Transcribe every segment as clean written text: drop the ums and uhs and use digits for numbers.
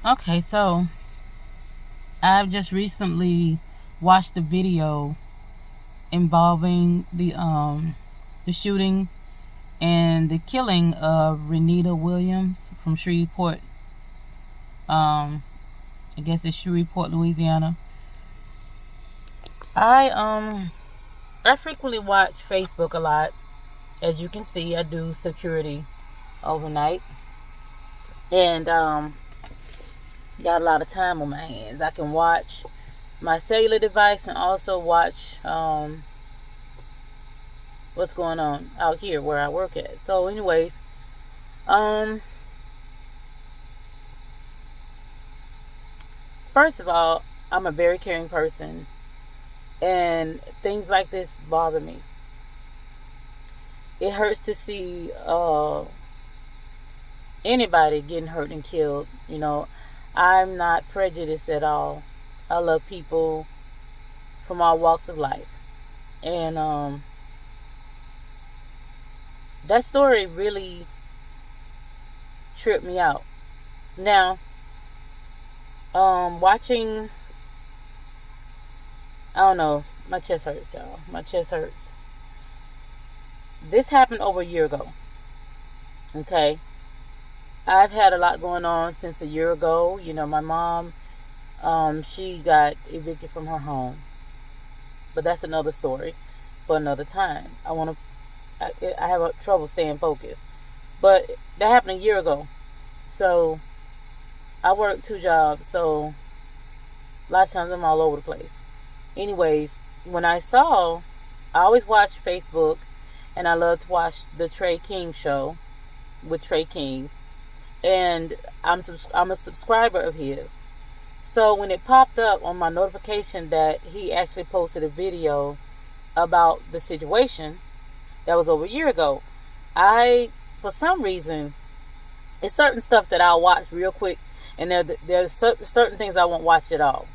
Okay, so I've just recently watched a video involving the shooting and the killing of Rinetta Williams from Shreveport. I guess it's Shreveport, Louisiana. I I frequently watch Facebook a lot. As you can see, I do security overnight, and got a lot of time on my hands. I can watch my cellular device and also watch what's going on out here where I work at. So, anyways, um, first of all, I'm a very caring person, and things like this bother me. It hurts to see anybody getting hurt and killed. I'm not prejudiced at all. I love people from all walks of life, and that story really tripped me out. Now, watching, I don't know, my chest hurts, y'all. My chest hurts. This happened over a year ago. Okay, I've had a lot going on since a year ago. My mom, she got evicted from her home, but that's another story for another time. I have trouble staying focused, but that happened a year ago. So I work two jobs, so a lot of times I'm all over the place. Anyways, when I always watch Facebook, and I love to watch the Trey King show with Trey King, and I'm a subscriber of his. So when it popped up on my notification that he actually posted a video about the situation that was over a year ago, for some reason, it's certain stuff that I'll watch real quick, and there's certain things I won't watch at all.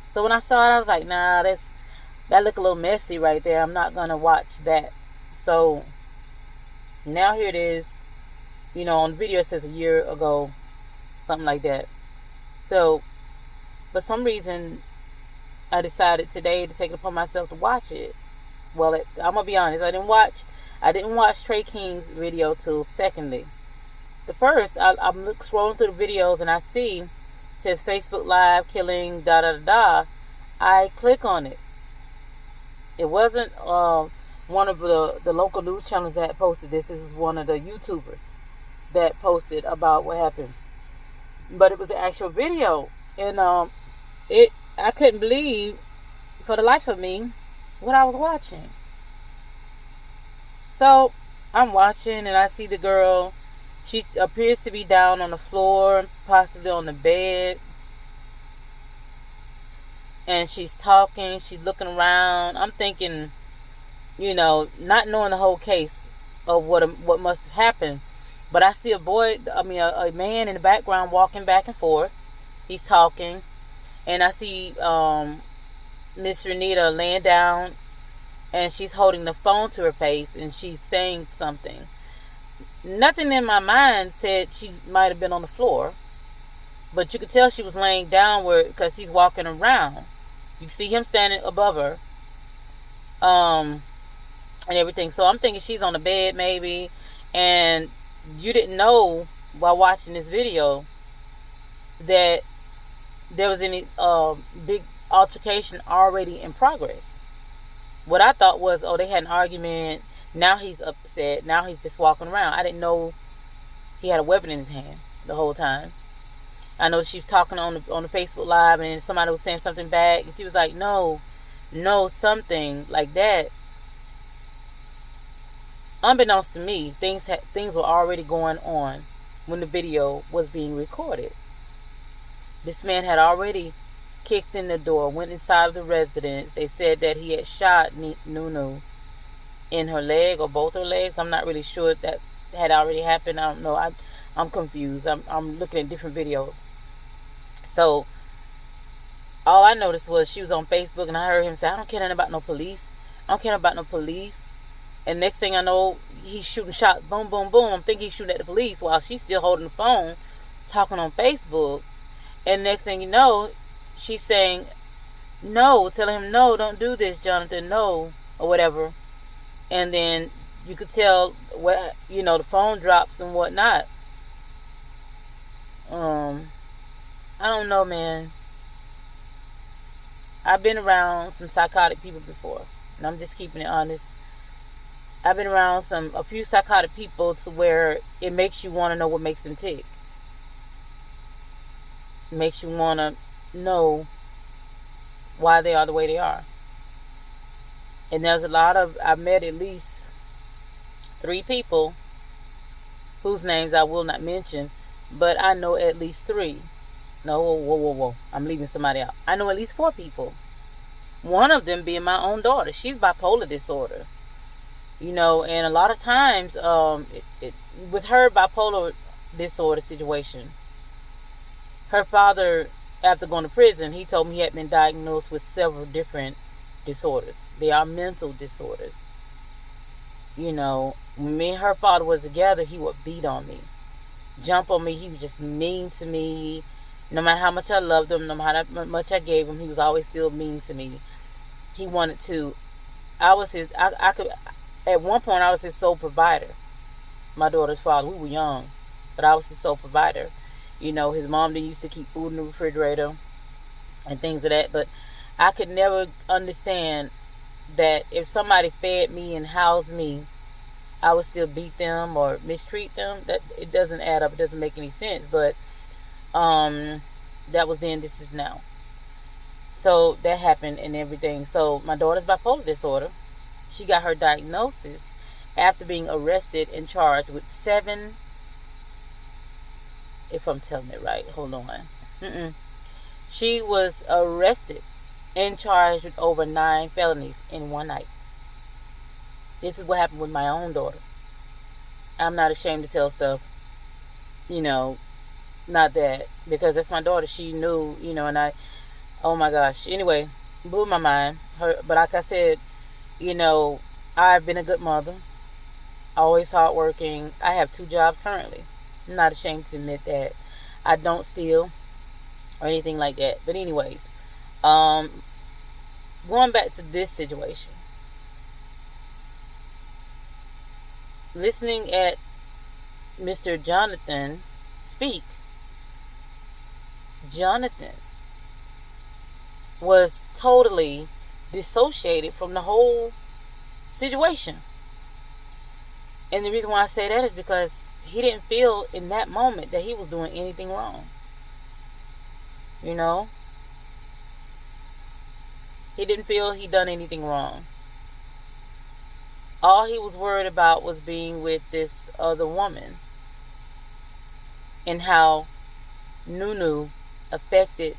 So when I saw it, I was like, nah, that look a little messy right there. I'm not gonna watch that. So now here it is. On the video it says a year ago, something like that. So for some reason, I decided today to take it upon myself to watch it. Well, I'm gonna be honest. I didn't watch Trey King's video till secondly. The first, I'm scrolling through the videos and I see it says Facebook Live killing da da da da. I click on it. It wasn't one of the local news channels that posted this. This is one of the YouTubers that posted about what happened. But it was the actual video, and I couldn't believe for the life of me what I was watching. So I'm watching, and I see the girl. She appears to be down on the floor, possibly on the bed, and she's talking. She's looking around. I'm thinking, not knowing the whole case of what must have happened. But I see a man in the background walking back and forth. He's talking, and I see Miss Renita laying down, and she's holding the phone to her face, and she's saying something. Nothing in my mind said she might have been on the floor, but you could tell she was laying down because he's walking around. You can see him standing above her, and everything. So I'm thinking she's on the bed maybe, and you didn't know while watching this video that there was any big altercation already in progress. What I thought was, they had an argument. Now he's upset. Now he's just walking around. I didn't know he had a weapon in his hand the whole time. I know she was talking on the Facebook Live, and somebody was saying something back, and she was like, no, something like that. Unbeknownst to me, things were already going on when the video was being recorded. This man had already kicked in the door, went inside of the residence. They said that he had shot Nunu in her leg or both her legs. I'm not really sure if that had already happened. I don't know. I'm confused. I'm looking at different videos. So all I noticed was she was on Facebook, and I heard him say, I don't care nothing about no police. I don't care about no police. And next thing I know, he's shooting shots. Boom, boom, boom. I'm thinking he's shooting at the police while she's still holding the phone, talking on Facebook. And next thing you know, she's saying, no, telling him, no, don't do this, Jonathan, no, or whatever. And then you could tell what, the phone drops and whatnot. I don't know, man. I've been around some psychotic people before, and I'm just keeping it honest. I've been around a few psychotic people to where it makes you want to know what makes them tick. It makes you want to know why they are the way they are. And there's I've met at least 3 people whose names I will not mention, but I know at least 3. No, whoa. I'm leaving somebody out. I know at least 4 people. One of them being my own daughter. She's bipolar disorder. And a lot of times, with her bipolar disorder situation, her father, after going to prison, he told me he had been diagnosed with several different disorders. They are mental disorders. When me and her father was together, he would beat on me, jump on me. He was just mean to me. No matter how much I loved him, no matter how much I gave him, he was always still mean to me. He wanted to. At one point, I was his sole provider. My daughter's father, we were young, but I was his sole provider. His mom didn't used to keep food in the refrigerator and things of that. But I could never understand that if somebody fed me and housed me, I would still beat them or mistreat them. That it doesn't add up. It doesn't make any sense. But that was then. This is now. So that happened and everything. So my daughter's bipolar disorder. She got her diagnosis after being arrested and charged with 7. If I'm telling it right, hold on. She was arrested and charged with over 9 felonies in one night. This is what happened with my own daughter. I'm not ashamed to tell stuff. Not that, because that's my daughter. She knew, and oh my gosh. Anyway, blew my mind. But like I said, I've been a good mother, always hardworking. I have 2 jobs currently. I'm not ashamed to admit that. I don't steal or anything like that. But anyways, going back to this situation, listening at Mr. Jonathan speak, Jonathan was totally dissociated from the whole situation. And the reason why I say that is because he didn't feel in that moment that he was doing anything wrong. He didn't feel he done anything wrong. All he was worried about was being with this other woman and how Nunu affected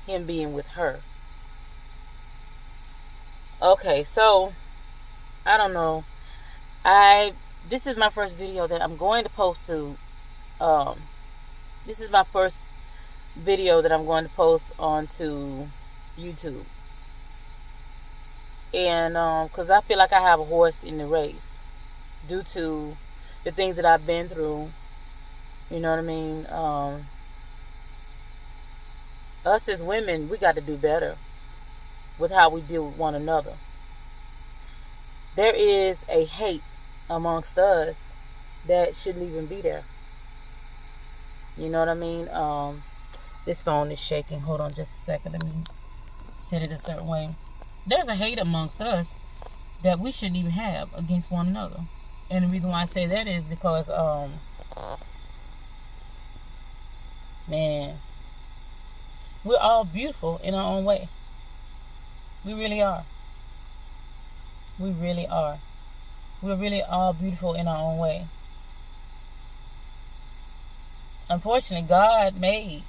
him being with her. Okay, so I don't know. This is my first video that I'm going to post to. This is my first video that I'm going to post onto YouTube, and because I feel like I have a horse in the race due to the things that I've been through. You know what I mean? Us as women, we got to do better with how we deal with one another. There is a hate amongst us that shouldn't even be there. You know what I mean? This phone is shaking. Hold on just a second. Let me set it a certain way. There's a hate amongst us that we shouldn't even have against one another. And the reason why I say that is because, man, we're all beautiful in our own way. We really are. We really are. We're really all beautiful in our own way. Unfortunately, God made,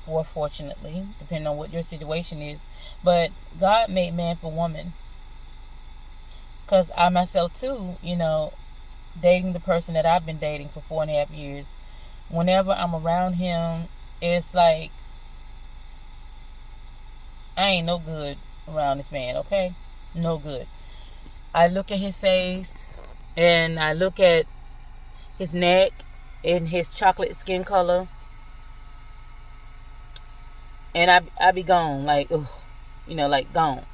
or fortunately, depending on what your situation is, but God made man for woman. Because I myself too, dating the person that I've been dating for 4.5 years, whenever I'm around him, it's like, I ain't no good around this man, okay? No good. I look at his face, and I look at his neck and his chocolate skin color, And I be gone, like, ugh, like gone.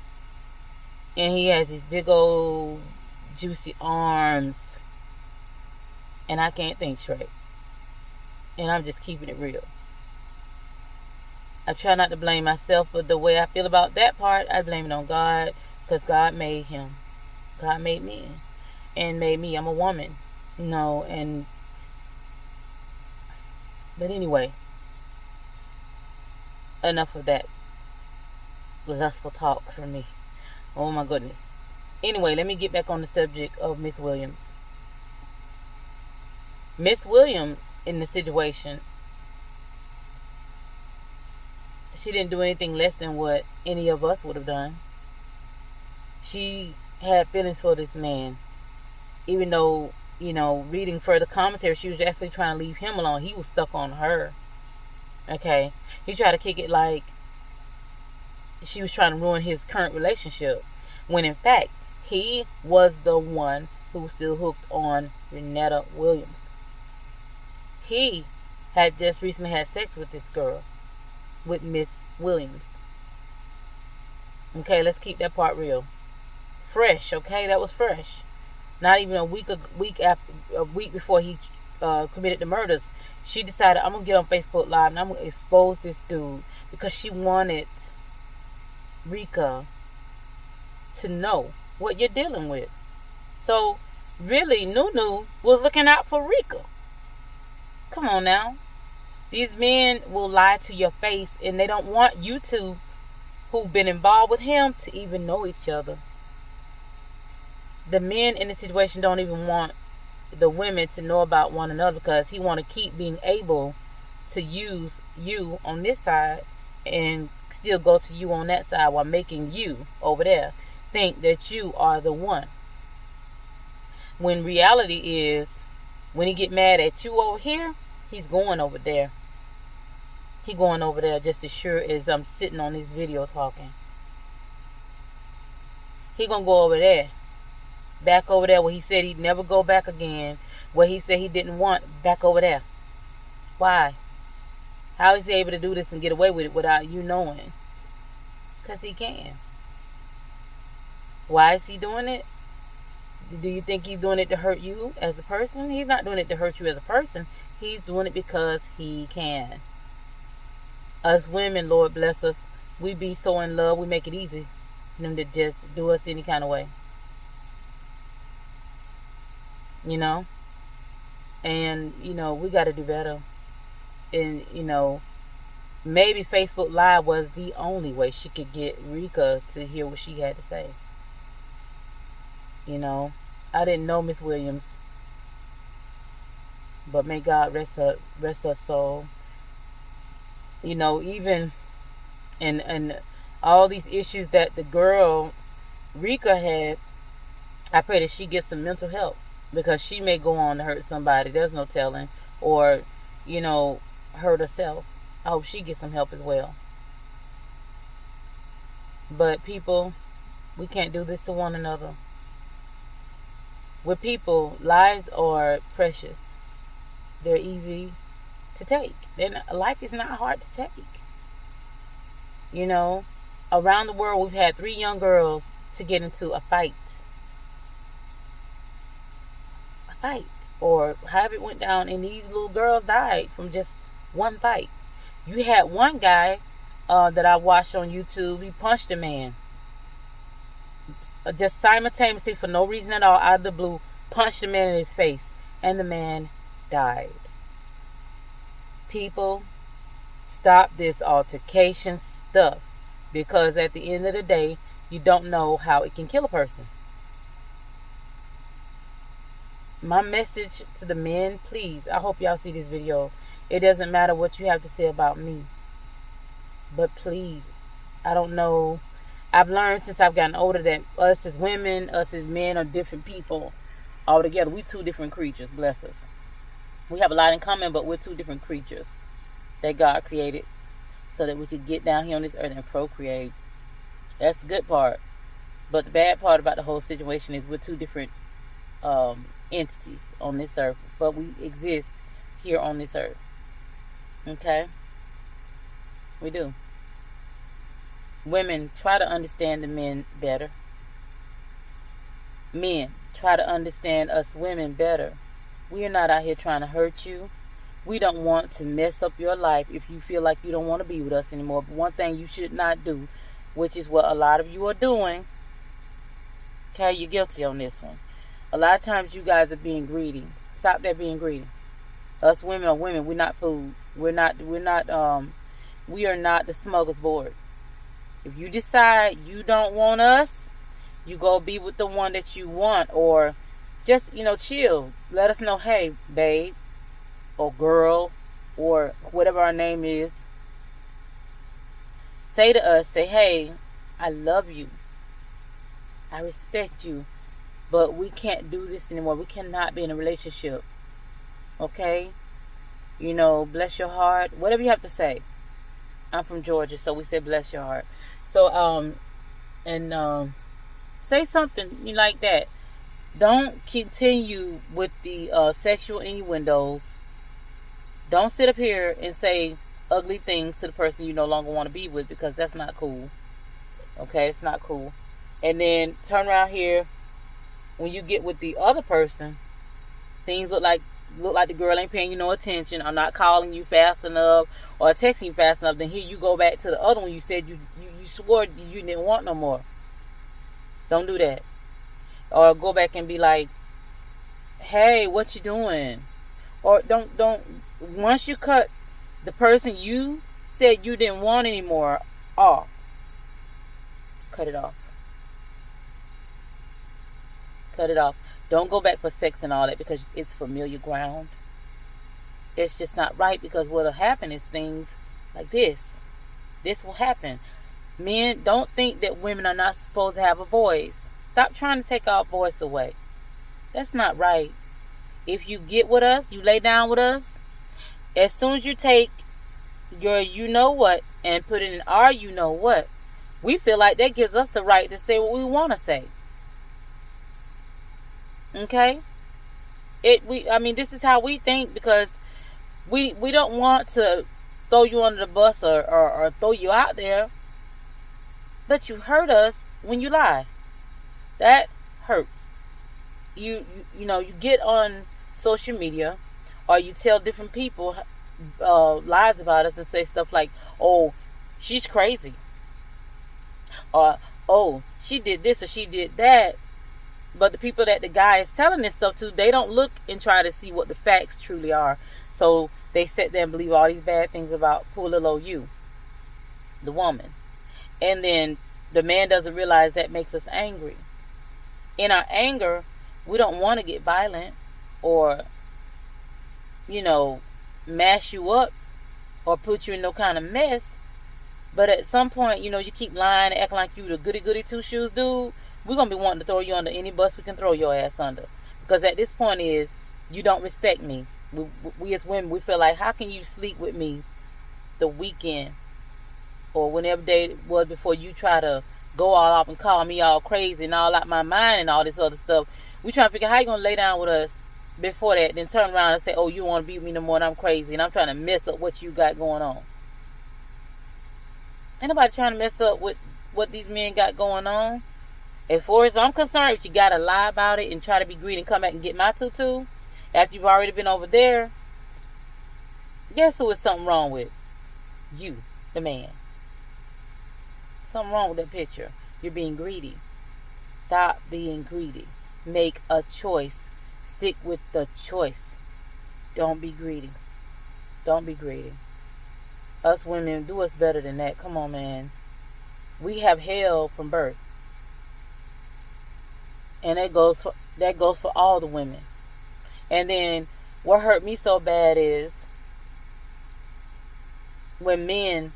And he has these big old juicy arms, and I can't think straight. And I'm just keeping it real. I try not to blame myself, but the way I feel about that part, I blame it on God, because God made him. God made me, and made me. I'm a woman, and but anyway, enough of that lustful talk from me. Oh my goodness. Anyway, let me get back on the subject of Miss Williams. Miss Williams, in the situation, she didn't do anything less than what any of us would have done. She had feelings for this man, even though, reading further commentary, she was actually trying to leave him alone. He was stuck on her. Okay? He tried to kick it like she was trying to ruin his current relationship, when in fact, he was the one who was still hooked on Rinetta Williams. He had just recently had sex with this girl, with Miss Williams. Okay, let's keep that part real. Fresh, okay? That was fresh. Not even a week before he committed the murders. She decided, I'm gonna get on Facebook Live and I'm gonna expose this dude, because she wanted Rika to know what you're dealing with. So really, Nunu was looking out for Rika. Come on now. These men will lie to your face, and they don't want you two, who've been involved with him, to even know each other. The men in the situation don't even want the women to know about one another, because he want to keep being able to use you on this side and still go to you on that side, while making you over there think that you are the one. When reality is, when he get mad at you over here, he's going over there. He going over there just as sure as I'm sitting on this video talking. He gonna go over there. Back over there where he said he'd never go back again. Where he said he didn't want, back over there. Why? How is he able to do this and get away with it without you knowing? Because he can. Why is he doing it? Do you think he's doing it to hurt you as a person? He's not doing it to hurt you as a person. He's doing it because he can. Us women, Lord bless us, we be so in love, we make it easy for them to just do us any kind of way. And, we got to do better. And, maybe Facebook Live was the only way she could get Rika to hear what she had to say. I didn't know Miss Williams, but may God rest her soul. Even and all these issues that the girl Rika had, I pray that she gets some mental help, because she may go on to hurt somebody. There's no telling, or hurt herself. I hope she gets some help as well. But people, we can't do this to one another. With people, lives are precious. They're easy to take. Life is not hard to take. Around the world, we've had 3 young girls to get into a fight. Or however it went down, and these little girls died from just one fight. You had one guy that I watched on YouTube. He punched a man. Just simultaneously, for no reason at all, out of the blue, punched the man in his face, and the man died. People, stop this altercation stuff, because at the end of the day, you don't know how it can kill a person. My message to the men, please, I hope y'all see this video. It doesn't matter what you have to say about me, but please, I don't know. I've learned since I've gotten older that us as women, us as men are different people altogether. We 2 different creatures, bless us. We have a lot in common, but we're 2 different creatures that God created so that we could get down here on this earth and procreate. That's the good part. But the bad part about the whole situation is we're 2 different entities on this earth, but we exist here on this earth. Okay? We do. Women, try to understand the men better. Men, try to understand us women better. We are not out here trying to hurt you. We don't want to mess up your life if you feel like you don't want to be with us anymore. But one thing you should not do, which is what a lot of you are doing, okay, you're guilty on this one. A lot of times you guys are being greedy. Stop that being greedy. Us women are women. We're not food. We are not the smuggler's board. If you decide you don't want us, you go be with the one that you want, or just, chill. Let us know, hey, babe, or girl, or whatever our name is. Say to us, say, hey, I love you. I respect you. But we can't do this anymore. We cannot be in a relationship. Okay? Bless your heart. Whatever you have to say. I'm from Georgia, so we say bless your heart. So, say something like that. Don't continue with the sexual innuendos. Don't sit up here and say ugly things to the person you no longer want to be with, because that's not cool. Okay, it's not cool. And then turn around here, when you get with the other person, things look like the girl ain't paying you no attention, or not calling you fast enough, or texting you fast enough. Then here you go back to the other one you said you swore you didn't want no more. Don't do that. Or go back and be like, hey, what you doing? Or don't once you cut the person you said you didn't want anymore off, cut it off. Cut it off. Don't go back for sex and all that, because it's familiar ground. It's just not right, because what'll happen is things like this. This will happen. Men, don't think that women are not supposed to have a voice. Stop trying to take our voice away. That's not right. If you get with us, you lay down with us, as soon as you take your you know what and put it in our you know what, we feel like that gives us the right to say what we want to say. Okay? This is how we think, because we don't want to throw you under the bus or throw you out there. But you hurt us when you lie. That hurts. You get on social media, or you tell different people lies about us and say stuff like, oh, she's crazy, or oh, she did this or she did that. But the people that the guy is telling this stuff to, they don't look and try to see what the facts truly are. So they sit there and believe all these bad things about poor little old you, the woman. And then the man doesn't realize that makes us angry. In our anger, we don't want to get violent or, mash you up or put you in no kind of mess. But at some point, you keep lying, acting like you the goody two shoes dude. We're going to be wanting to throw you under any bus we can throw your ass under. Because at this point is, you don't respect me. We as women, we feel like, how can you sleep with me the weekend or whenever day it was before you try to go all off and call me all crazy and all out my mind and all this other stuff. We trying to figure out how you going to lay down with us before that, then turn around and say, oh, you want to be with me no more and I'm crazy and I'm trying to mess up what you got going on. Ain't nobody trying to mess up with what these men got going on. As far as I'm concerned, if you gotta lie about it and try to be greedy and come back and get my tutu after you've already been over there, guess who is something wrong with? You, the man. Something wrong with that picture. You're being greedy. Stop being greedy. Make a choice. Stick with the choice. Don't be greedy. Don't be greedy. Us women, do us better than that. Come on, man. We have hell from birth. And that goes for all the women. And then what hurt me so bad is when men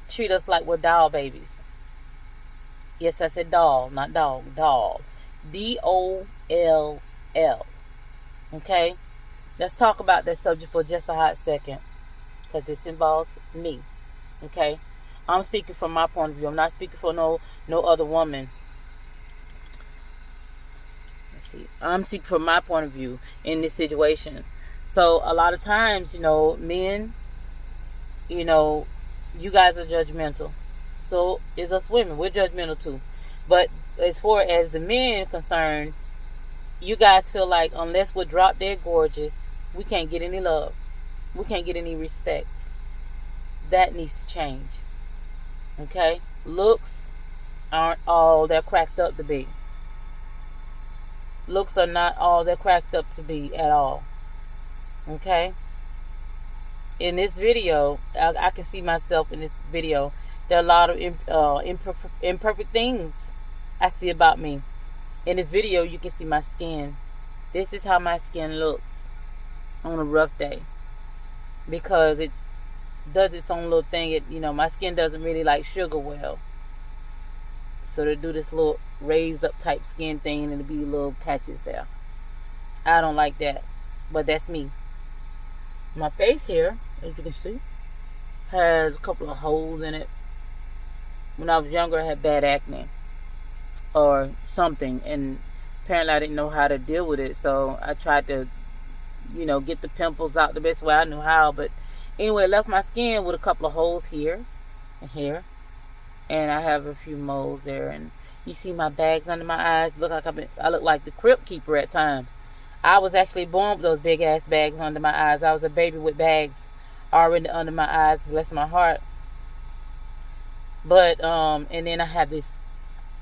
treat us like we're doll babies. Yes, I said doll, not dog. Doll. DOLL. Okay? Let's talk about that subject for just a hot second, because this involves me. Okay? I'm speaking from my point of view. I'm not speaking for no other woman. I'm speaking from my point of view in this situation. So a lot of times, men, you guys are judgmental. So is us women. We're judgmental too. But as far as the men concerned, you guys feel like unless we're drop dead gorgeous, we can't get any love. We can't get any respect. That needs to change. Okay? Looks aren't all they're cracked up to be. Looks are not all they're cracked up to be at all. Okay? In this video, I can see myself in this video. There are a lot of imperfect things I see about me. In this video, you can see my skin. This is how my skin looks on a rough day, because it does its own little thing. My skin doesn't really like sugar well, so to do this little raised up type skin thing and to be little patches there, I don't like that. But that's me. My face here, as you can see, has a couple of holes in it. When I was younger, I had bad acne or something, and apparently I didn't know how to deal with it, so I tried to get the pimples out the best way I knew how. But anyway, it left my skin with a couple of holes here and here, and I have a few moles there. And you see my bags under my eyes. I look like the crypt keeper at times. I was actually born with those big ass bags under my eyes. I was a baby with bags already under my eyes, bless my heart. But and then I have this,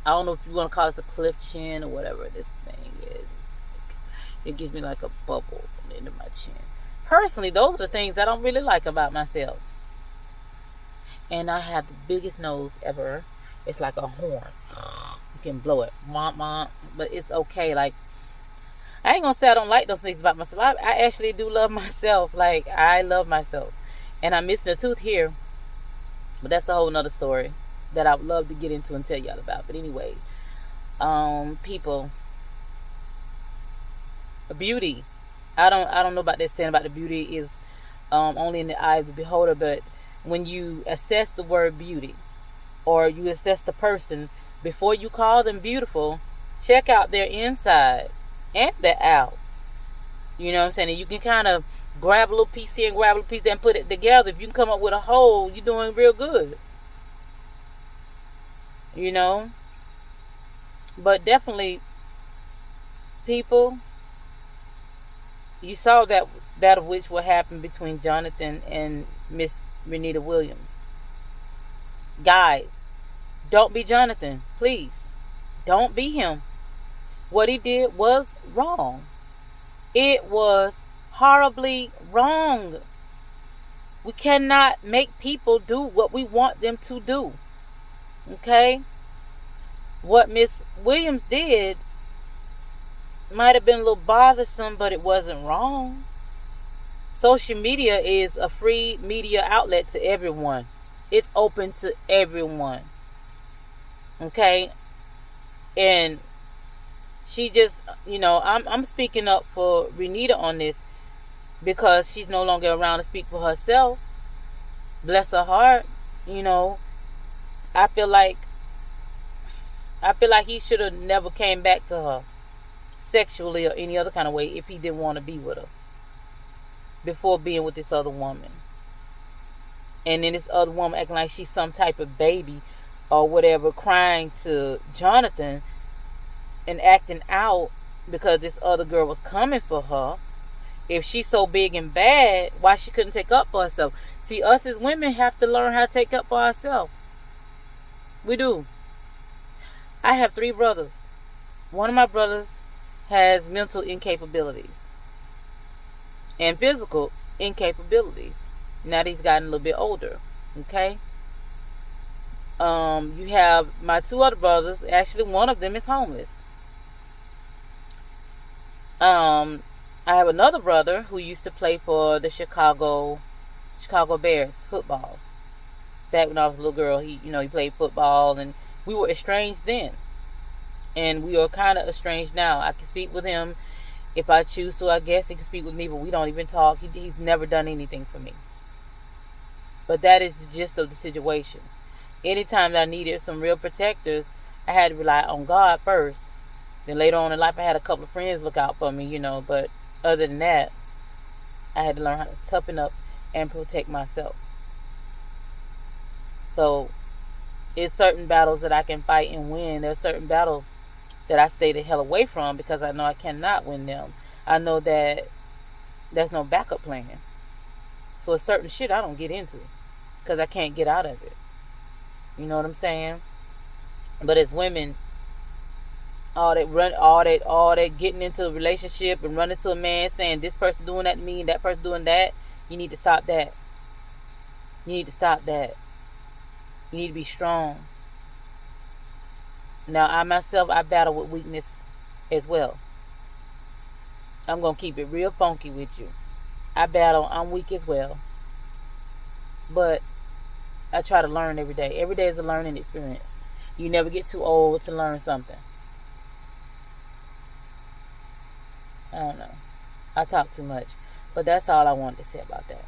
I don't know if you want to call this a cliff chin or whatever this thing is. It gives me like a bubble into my chin. Personally, those are the things I don't really like about myself. And I have the biggest nose ever. It's like a horn. You can blow it. But it's okay. Like, I ain't gonna say I don't like those things about myself. I actually do love myself. Like, I love myself. And I'm missing a tooth here. But that's a whole nother story that I would love to get into and tell y'all about. But anyway, people, beauty. I don't know about this saying about the beauty is only in the eye of the beholder. But when you assess the word beauty, or you assess the person, before you call them beautiful, check out their inside and their out. You know what I'm saying? And you can kind of grab a little piece here and grab a little piece there and put it together. If you can come up with a whole, you're doing real good. But definitely, people, you saw that of which what happened between Jonathan and Miss Rinetta Williams. Guys, don't be Jonathan, please. Don't be him. What he did was wrong. It was horribly wrong. We cannot make people do what we want them to do. Okay? What Miss Williams did might have been a little bothersome, but it wasn't wrong. Social media is a free media outlet to everyone. It's open to everyone. Okay? And she just, I'm speaking up for Rinetta on this, because she's no longer around to speak for herself. Bless her heart. I feel like he should have never came back to her sexually or any other kind of way if he didn't want to be with her before being with this other woman. And then this other woman acting like she's some type of baby or whatever, crying to Jonathan and acting out because this other girl was coming for her. If she's so big and bad, why she couldn't take up for herself? See, us as women have to learn how to take up for ourselves. We do. I have 3 brothers. One of my brothers has mental incapabilities and physical incapabilities. Now that he's gotten a little bit older. Okay? You have my 2 other brothers. Actually, one of them is homeless. I have another brother who used to play for the Chicago Bears football. Back when I was a little girl, he played football, and we were estranged then. And we are kind of estranged now. I can speak with him if I choose to. I guess he can speak with me, but we don't even talk. He's never done anything for me. But that is the gist of the situation. Anytime that I needed some real protectors, I had to rely on God first. Then later on in life, I had a couple of friends look out for me, but other than that, I had to learn how to toughen up and protect myself. So, It's certain battles that I can fight and win. There's certain battles that I stay the hell away from because I know I cannot win them. I know that there's no backup plan. So it's certain shit I don't get into because I can't get out of it. You know what I'm saying? But as women, all that getting into a relationship and running to a man saying this person doing that to me and that person doing that, you need to stop that. You need to stop that. You need to be strong. Now, I myself, I battle with weakness as well. I'm going to keep it real funky with you. I'm weak as well. But I try to learn every day. Every day is a learning experience. You never get too old to learn something. I don't know. I talk too much. But that's all I wanted to say about that.